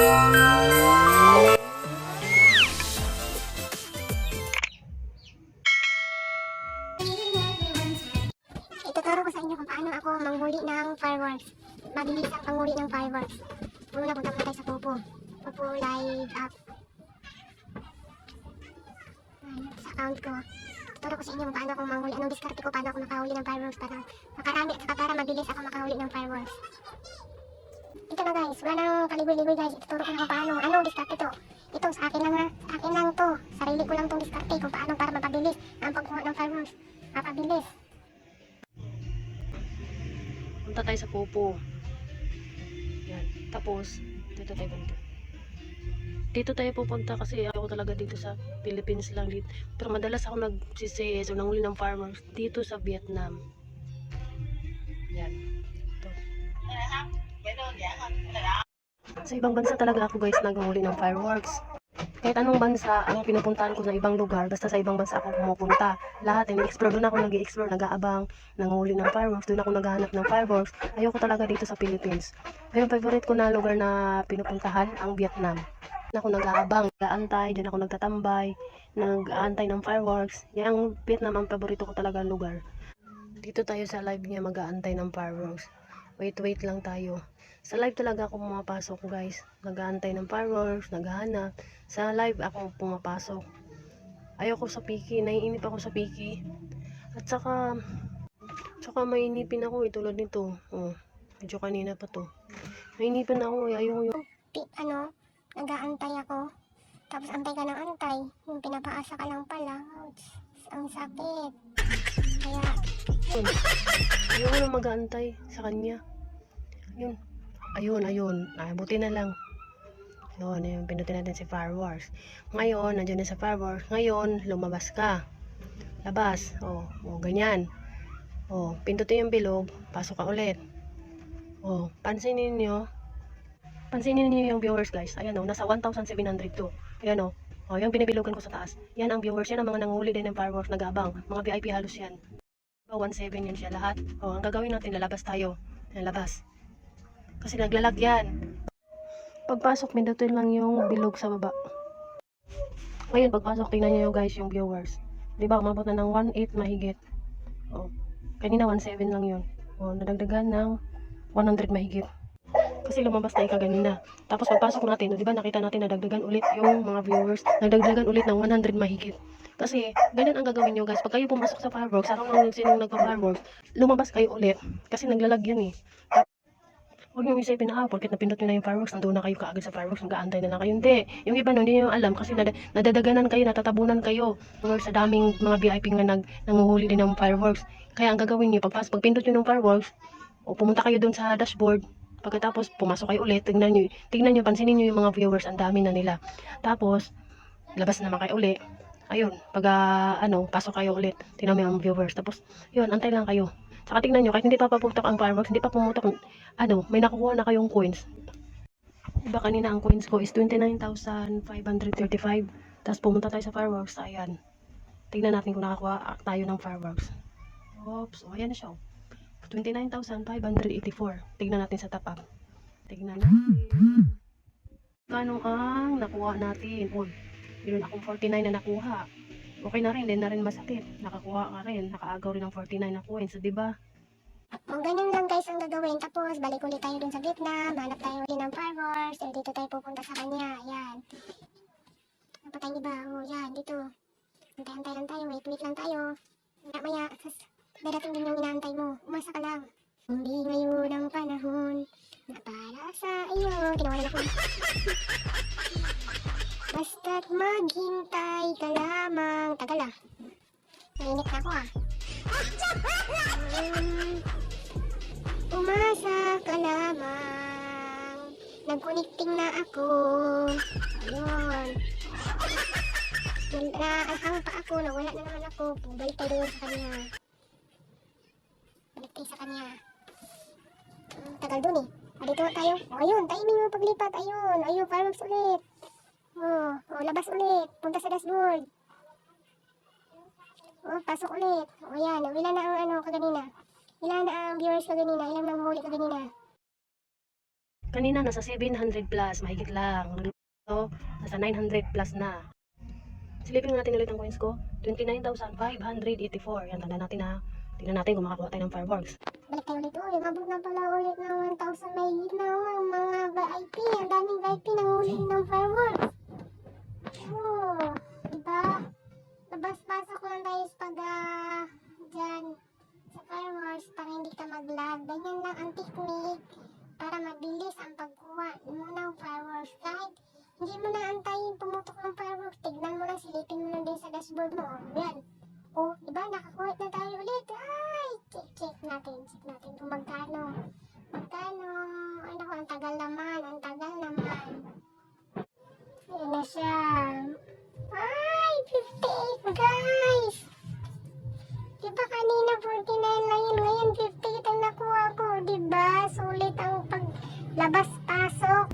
Ituturo ko sa inyo kung paano ako manghuli ng fireworks. Mabilis ang panghuli ng fireworks. Una, punta tayo sa Popo. Popo live up. Sa account ko. Tuturo ko sa inyo kung paano ako manghuli. Anong diskarte ko, paano ako makahuli ng fireworks para makarami at saka para mabilis ako makahuli ng fireworks. Ito na guys, wala nang kaligoy-ligoy guys. Ituturo ko na kung paano. Anong diskarte to? Ito, sa akin lang ha. Sa akin lang to. Sarili ko lang tong diskarte kung paano para mapabilis ang pagkuha ng fireworks. Mapabilis. Punta tayo sa Popo. Yan. Tapos, dito tayo punta. Dito tayo pupunta kasi ako talaga dito sa Philippines lang dito. Pero madalas ako nagsisayes o nanghuli ng farmers dito sa Vietnam. Yan. Ito. Sa ibang bansa talaga ako guys nanghuli ng fireworks. Kahit anong bansa ang pinupuntahan ko sa ibang lugar, basta sa ibang bansa ako pumupunta. Lahat, in-explore, doon ako nag-i-explore, nag-aabang, nanghuli ng fireworks, doon ako naghahanap ng fireworks. Ayoko talaga dito sa Philippines. Yung favorite ko na lugar na pinupuntahan, ang Vietnam. Ako nag-aabang, nag-aantay, dyan ako nagtatambay, nag-aantay ng fireworks. Yan ang Vietnam, ang paborito ko talaga lugar. Dito tayo sa live niya mag-aantay ng fireworks. Wait lang tayo. Sa live talaga ako pumapasok guys. Nag-aantay ng fireworks, naghahanap. Sa live ako pumapasok. Ayoko sa piki, naiinip ako sa piki. At saka mainipin ako tulad nito. Oh, medyo kanina pa to. Nainipin ako, ayoko yung Nag-aantay ako. Tapos antay ka ng antay. Yung pinapaasa ka lang pala. Ouch. Ang sakit. Kaya, ayoko na mag-aantay sa kanya. Ayun. Buti na lang. Ayun, pindutin natin si fireworks. Ngayon, nandiyan na sa fireworks. Ngayon, lumabas ka. Labas. Ganyan. Pindutin yung bilog. Pasok ka ulit. Pansinin niyo yung viewers guys. Ayan nasa 1,700 to. Ayan yung binibilogan ko sa taas. Yan ang viewers. Yan ang mga nanghuli din ng fireworks nag-aabang. Mga VIP halos yan. 1,700 yan siya lahat. Ang gagawin natin, lalabas tayo. Lalabas. Kasi naglalag yan. Pagpasok, pindutin lang yung bilog sa baba. Ngayon, pagpasok, tingnan nyo guys yung viewers. Diba, umabot na ng 1,800 mahigit. Kanina 1,700 lang yun. Nadagdagan ng 100 mahigit. Kasi lumabas na kaganina. Tapos pagpasok natin, diba, nakita natin nadagdagan ulit yung mga viewers. Nadagdagan ulit ng 100 mahigit. Kasi, ganyan ang gagawin nyo guys. Pag kayo pumasok sa fireworks, araw lang sinong nagpa-fireworks, lumabas kayo ulit. Kasi naglalag yan eh. Huwag nyo isipin na porket napindot nyo na yung fireworks, nandun na kayo kaagad sa fireworks, nag-aantay na lang kayo. Hindi. Yung iba hindi nyo alam kasi nadadaganan kayo, natatabunan kayo. Sa daming mga VIP nga nanguhuli din ng fireworks. Kaya ang gagawin nyo, pag pindot nyo ng fireworks, pumunta kayo dun sa dashboard, pagkatapos pumasok kayo ulit, tignan nyo, pansinin nyo yung mga viewers, ang dami na nila. Tapos, labas naman kayo ulit. Ayun, pag pasok kayo ulit, tingnan mo yung viewers. Tapos, yun, antay lang kayo. Saka tingnan nyo, kahit hindi pa paputok ang fireworks, hindi pa pumutok, may nakukuha na kayong coins. Diba kanina ang coins ko is 29,535. Tapos pumunta tayo sa fireworks, ayan. Tingnan natin kung nakakuha tayo ng fireworks. Oops, ayan na siya. 29,584. Tingnan natin sa top up. Tingnan natin. Kano ang nakuha natin? Meron akong 49 na nakuha. Okay na rin, din na rin masakit. Nakakuha ka rin, nakaagaw rin ng 49 na coins, diba? ganun lang guys ang gagawin. Tapos, balik ulit tayo dun sa Vietnam. Hanap tayo ulit ng fireworks. Dito tayo pupunta sa kanya. Yan. Ano tayo ba? Yan. Dito. Antay-antay lang tayo. Wait lang tayo. Maya, darating din yung inaantay mo. Umasa ka lang. Hindi ngayon ang panahon na para sa iyo. Kinawalan ako. Basta't maghintay ka lamang. Tagal Mainit na ako umasa ka lamang. Nag-connecting na ako. Ayun. Naahang pa ako. Nawala na naman ako. Balik tayo sa kanya. Tagal dun eh. Dito tayo. Ayun, timing mo paglipat. Ayun, fireworks ulit. Labas ulit. Punta sa dashboard. Pasok ulit. Yan. Ilan na ang kaganina? Ilan na ang viewers kaganina? Ilan na huli kaganina? Kanina nasa 700 plus, mahigit lang. So, nasa 900 plus na. Silipin natin ulit ang coins ko. 29,584. Yan, tanda natin na. Tingnan natin kung makakuha tayo ng fireworks. Balik tayo ulit. Uy, umabot na pala ulit ng 1,000 mahigit na. Ang mga VIP. Ang daming VIP nanghuli ng fireworks. Oh, diba? Labas-pasok lang tayo pag dyan sa fireworks para hindi ka mag-lag. Ganyan lang ang technique para mabilis ang pagkuha mo ng fireworks. Kahit hindi mo na antayin pumutok ng fireworks, tignan mo lang, silipin mo lang din sa dashboard mo. Yan. Oh, diba? Nakakuha na tayo ulit. Ay, check natin kung magkano. Ay, naku, ang tagal naman. Ayan na siya. Ay, 58, guys! Diba kanina 49 lang yun, ngayon 58 ang nakuha ko, diba? Sulit ang paglabas-pasok.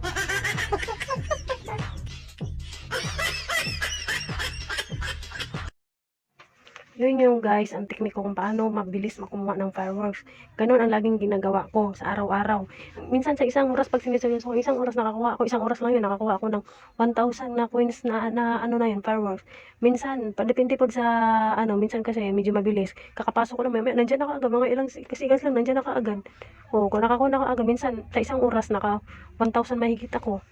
Yun yung guys, ang teknik ko kung paano mabilis makumuha ng fireworks. Ganun ang laging ginagawa ko sa araw-araw. Minsan sa isang oras, pag siniseryoso ko, isang oras nakakuha ako, isang oras lang yun, nakakuha ako ng 1,000 na coins na ano na yun, fireworks. Minsan, padepende po sa, minsan kasi medyo mabilis. Kakapasok ko na, may nandiyan na kaagad, mga ilang sigas lang, nandiyan na kaagad. O, kung nakakuha na kaagad, minsan sa isang oras, naka 1,000 mahigit ako.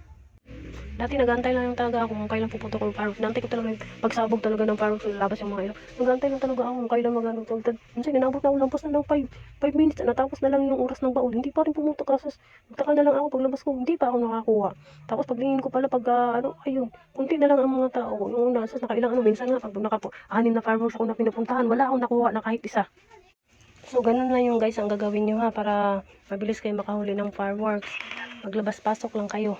Dati nag-aantay lang talaga ako kung kailan pupunta ko ng fireworks. Nantay ko talaga yung pagsabog talaga ng fireworks, lalabas yung mga ilaw. Nag-aantay lang talaga ako kung kailan magano. Minsan inabot na ako, lampas na lang 5 minutes. Natapos na lang yung oras ng baon. Hindi pa rin pumunta kasi nagtaka na lang ako paglabas ko. Hindi pa ako nakakuha. Tapos paglingin ko pala ayun, kunti na lang ang mga tao. Yung una, nakailang minsan nga pag anim na fireworks ako na pinupuntahan, wala akong nakuha na kahit isa. So, ganun lang yung guys ang gagawin nyo ha, para mabilis kayo makahuli ng fireworks. Maglabas-pasok lang kayo.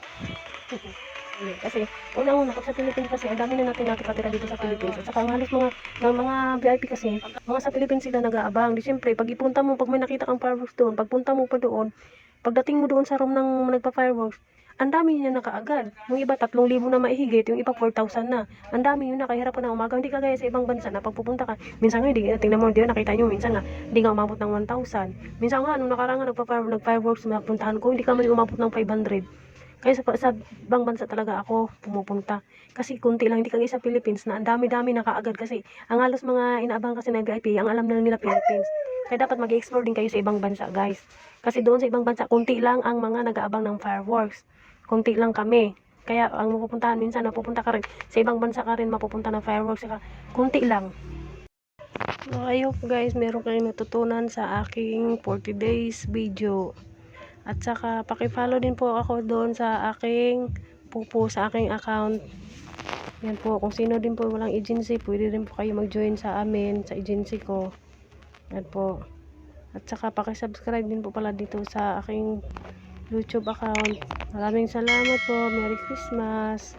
Kasi una-una pag sa Philippines kasi ang dami na natin nakikatira dito sa Philippines. At saka halos mga VIP kasi, mga sa Philippines sila nag-aabang. Di siyempre, pag ipunta mo, pag may nakita kang fireworks doon, pagpunta mo pa doon, pagdating mo doon sa room ng nagpa-fireworks, ang dami niya na kaagad. Yung iba 3,000 na maihigit, yung iba 4,000 na. Ang dami yun na, kahirap pa na umaga. Hindi kagaya sa ibang bansa na pagpupunta ka. Minsan nga, tingnan mo, nakita nyo, minsan nga, hindi nga umabot ng 1,000. Minsan nga, nung nakaraan nga, nag-fireworks, napuntahan ko, hindi ka man umabot ng 500. Kaya sa ibang bansa talaga ako pumupunta. Kasi kunti lang, hindi kagaya sa Philippines na ang dami-dami na kaagad kasi ang halos mga inaabang kasi na VIP, ang alam na nila Philippines. Kaya dapat mag-explore din kayo sa ibang bansa, guys. Kasi doon sa ibang bansa, kunti lang ang mga nag-aabang ng fireworks. Kunti lang kami. Kaya ang mapupuntahan minsan, napupunta ka rin. Sa ibang bansa ka rin mapupunta ng fireworks. Saka, kunti lang. So, I hope guys, meron kayong natutunan sa aking 40 days video. At saka, paki-follow din po ako doon sa aking sa aking account. Yan po, kung sino din po walang agency, pwede din po kayo mag-join sa amin, sa agency ko. Yan po. At saka, paki-subscribe din po pala dito sa aking YouTube account. Maraming salamat po. Merry Christmas.